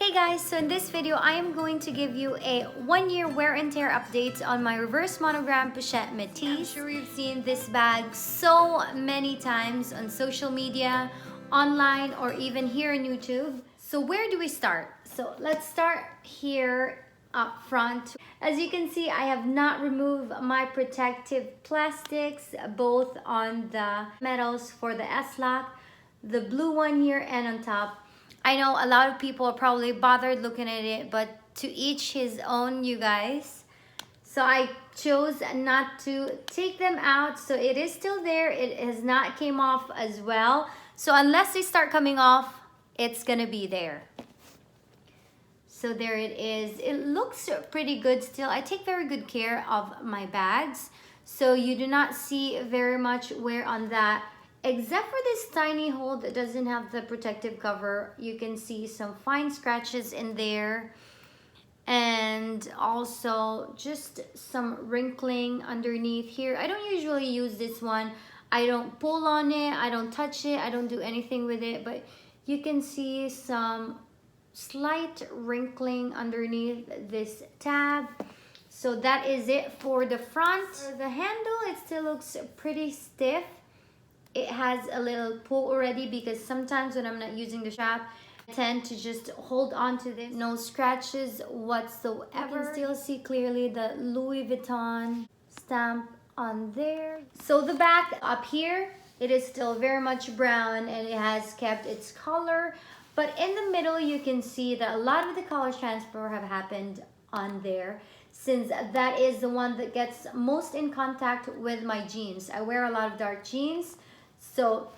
Hey guys, so in this video, I am going to give you a 1-year wear and tear update on my reverse monogram Pochette Metis. I'm sure you've seen this bag so many times on social media, online, or even here on YouTube. So where do we start? So let's start here up front. As you can see, I have not removed my protective plastics, both on the metals for the S-lock, the blue one here, and on top. I know a lot of people are probably bothered looking at it, but to each his own, you guys. So I chose not to take them out, so it is still there. It has not came off as well. So unless they start coming off, it's gonna be there. So there it is. It looks pretty good still. I take very good care of my bags, so you do not see very much wear on that. Except for this tiny hole that doesn't have the protective cover, you can see some fine scratches in there. And also just some wrinkling underneath here. I don't usually use this one. I don't pull on it, I don't touch it, I don't do anything with it. But you can see some slight wrinkling underneath this tab. So that is it for the front. For the handle, it still looks pretty stiff. It has a little pull already because sometimes when I'm not using the strap, I tend to just hold on to this. No scratches whatsoever. You can still see clearly the Louis Vuitton stamp on there. So the back up here, it is still very much brown and it has kept its color. But in the middle, you can see that a lot of the color transfer have happened on there, since that is the one that gets most in contact with my jeans. I wear a lot of dark jeans. So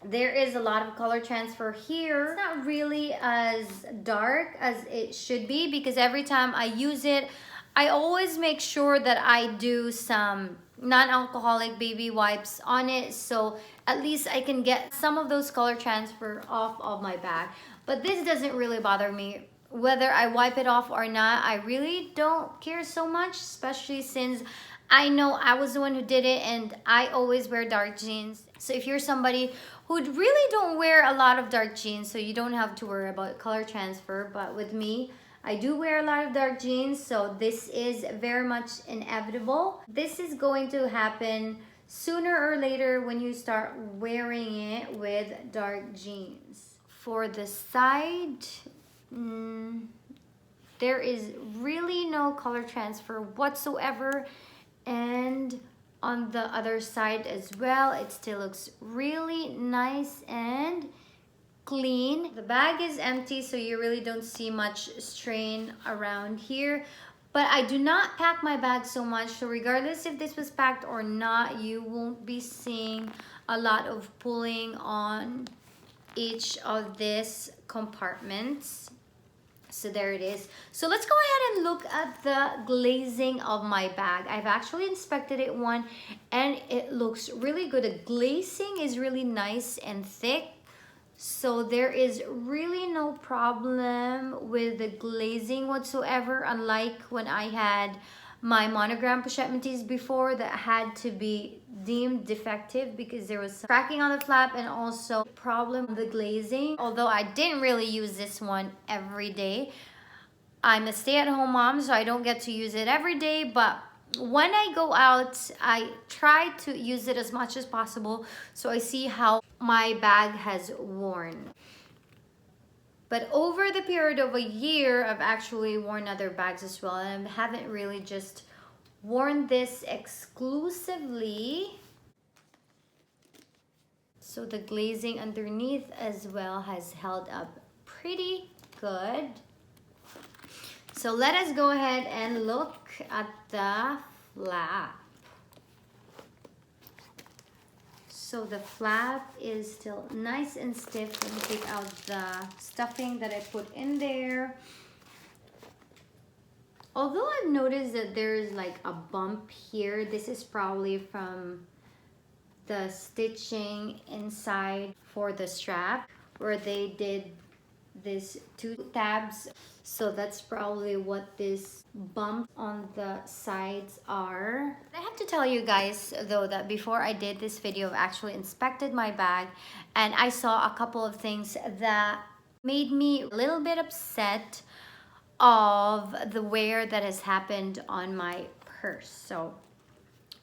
there is a lot of color transfer here. It's not really as dark as it should be because every time I use it, I always make sure that I do some non-alcoholic baby wipes on it, so at least I can get some of those color transfer off of my bag. But this doesn't really bother me. Whether I wipe it off or not, I really don't care so much, especially since I know I was the one who did it and I always wear dark jeans. So if you're somebody who really don't wear a lot of dark jeans, so you don't have to worry about color transfer. But with me, I do wear a lot of dark jeans, so this is very much inevitable. This is going to happen sooner or later when you start wearing it with dark jeans. For the side, there is really no color transfer whatsoever. And on the other side as well, it still looks really nice and clean. The bag is empty, so you really don't see much strain around here. But I do not pack my bag so much, so regardless if this was packed or not, you won't be seeing a lot of pulling on each of these compartments. So there it is. So let's go ahead and look at the glazing of my bag. I've actually inspected it one and it looks really good. The glazing is really nice and thick. So there is really no problem with the glazing whatsoever, unlike when I had my Monogram Pochette Metis before that had to be deemed defective because there was cracking on the flap and also problem with the glazing. Although I didn't really use this one every day. I'm a stay-at-home mom, so I don't get to use it every day, but when I go out, I try to use it as much as possible so I see how my bag has worn. But over the period of a year, I've actually worn other bags as well, and I haven't really just worn this exclusively. So the glazing underneath as well has held up pretty good. So let us go ahead and look at the flap. So the flap is still nice and stiff. Let me take out the stuffing that I put in there. Although I've noticed that there's like a bump here, this is probably from the stitching inside for the strap where they did these 2 tabs. So that's probably what this bump on the sides are. I have to tell you guys though that before I did this video, I've actually inspected my bag and I saw a couple of things that made me a little bit upset of the wear that has happened on my purse. So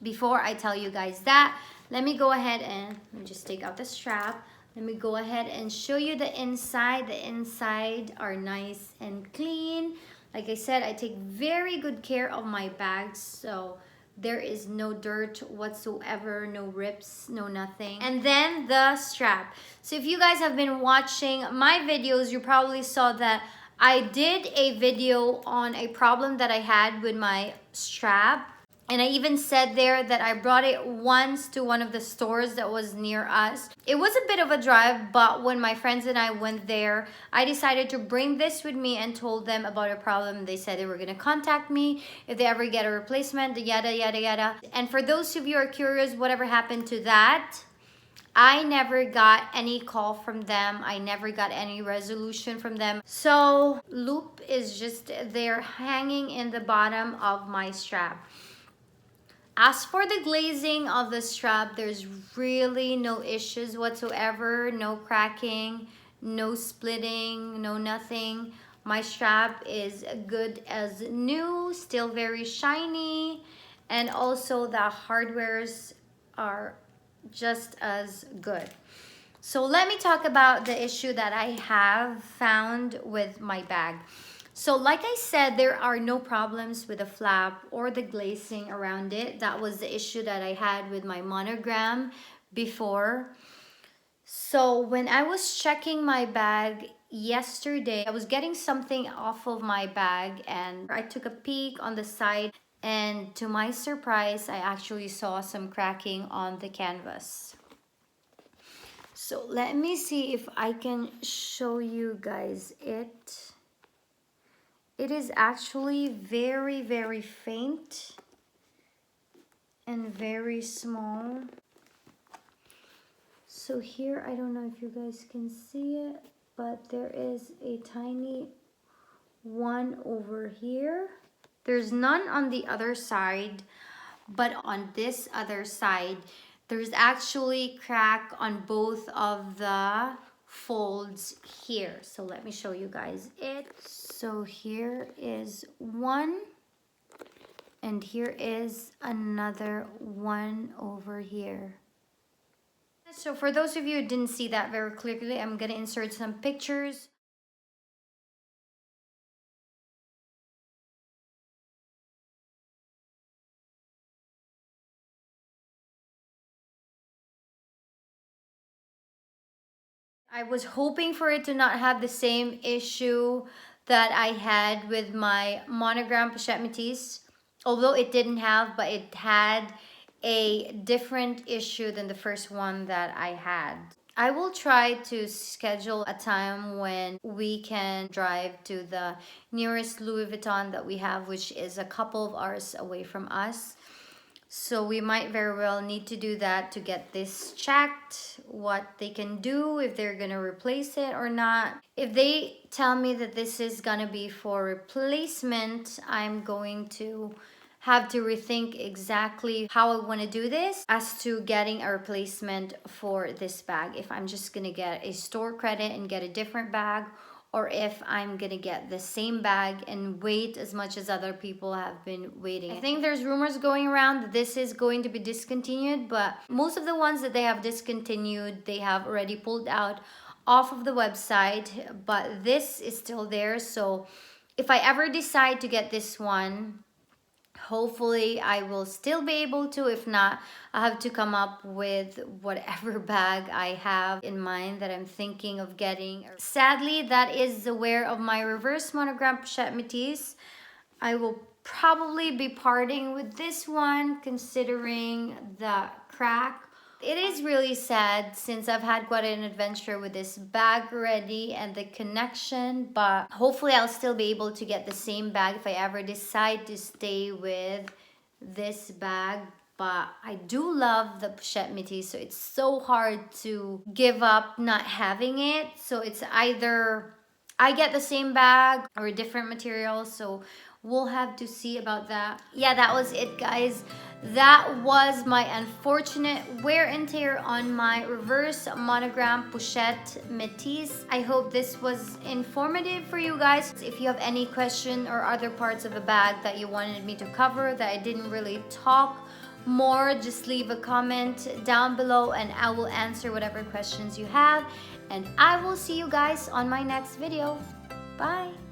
before I tell you guys that, let me go ahead and let me just take out the strap. Let me go ahead and show you the inside. The inside are nice and clean. Like I said, I take very good care of my bags, so there is no dirt whatsoever, no rips, no nothing. And then the strap. So if you guys have been watching my videos, you probably saw that I did a video on a problem that I had with my strap. And I even said there that I brought it once to one of the stores that was near us. It was a bit of a drive, but when my friends and I went there, I decided to bring this with me and told them about a problem. They said they were gonna contact me if they ever get a replacement, yada, yada, yada. And for those of you who are curious, whatever happened to that, I never got any call from them. I never got any resolution from them. So loop is just there hanging in the bottom of my strap. As for the glazing of the strap, there's really no issues whatsoever, no cracking, no splitting, no nothing. My strap is good as new, still very shiny, and also the hardwares are just as good. So let me talk about the issue that I have found with my bag. So like I said, there are no problems with the flap or the glazing around it. That was the issue that I had with my Monogram before. So when I was checking my bag yesterday, I was getting something off of my bag and I took a peek on the side, and to my surprise, I actually saw some cracking on the canvas. So let me see if I can show you guys it. It is actually very, very faint and very small. So here, I don't know if you guys can see it, but there is a tiny one over here. There's none on the other side, but on this other side, there's actually crack on both of the folds here. So let me show you guys it. So here is one, and here is another one over here. So for those of you who didn't see that very clearly, I'm gonna insert some pictures. I was hoping for it to not have the same issue that I had with my Monogram Pochette Metis, although it didn't have, but it had a different issue than the first one that I had. I will try to schedule a time when we can drive to the nearest Louis Vuitton that we have, which is a couple of hours away from us. So we might very well need to do that to get this checked, what they can do, if they're gonna replace it or not. If they tell me that this is gonna be for replacement, I'm going to have to rethink exactly how I want to do this as to getting a replacement for this bag. If I'm just gonna get a store credit and get a different bag, or if I'm gonna get the same bag and wait as much as other people have been waiting. I think there's rumors going around that this is going to be discontinued, but most of the ones that they have discontinued, they have already pulled out off of the website, but this is still there. So if I ever decide to get this one, hopefully I will still be able to. If not, I have to come up with whatever bag I have in mind that I'm thinking of getting. Sadly, that is the wear of my reverse Monogram Pochette Metis. I will probably be parting with this one considering the crack. It is really sad since I've had quite an adventure with this bag already and the connection, but hopefully I'll still be able to get the same bag if I ever decide to stay with this bag. But I do love the Pochette Metis, so it's so hard to give up not having it. So it's either I get the same bag or different materials, so we'll have to see about that. Yeah, that was it, guys. That was my unfortunate wear and tear on my reverse monogram Pochette Metis. I hope this was informative for you guys. If you have any question or other parts of the bag that you wanted me to cover that I didn't really talk more, just leave a comment down below and I will answer whatever questions you have. And I will see you guys on my next video. Bye!